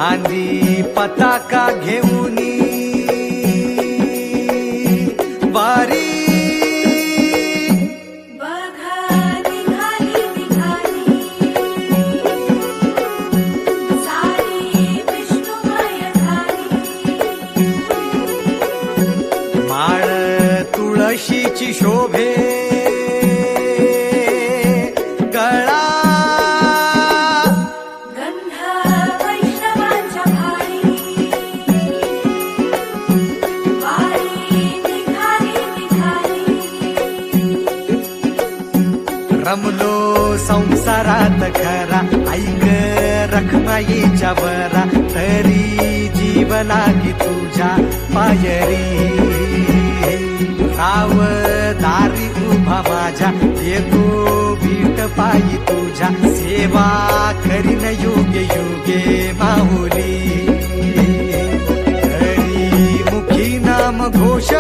खांदी पताका घेऊनी वारी माळ तुळशीची शोभे गळा गंध वैष्णवांच्या भारी वारी निघाली निघाली रमलो संसारात खरा ऐक रखमाईच्या बरा तरी जीव लागी तुझ्या पायरी राव दारी उभा माझ्या येतो बीट पायी तुझ्या सेवा करीन योगे योगे माऊली हरी मुखी नाम घोष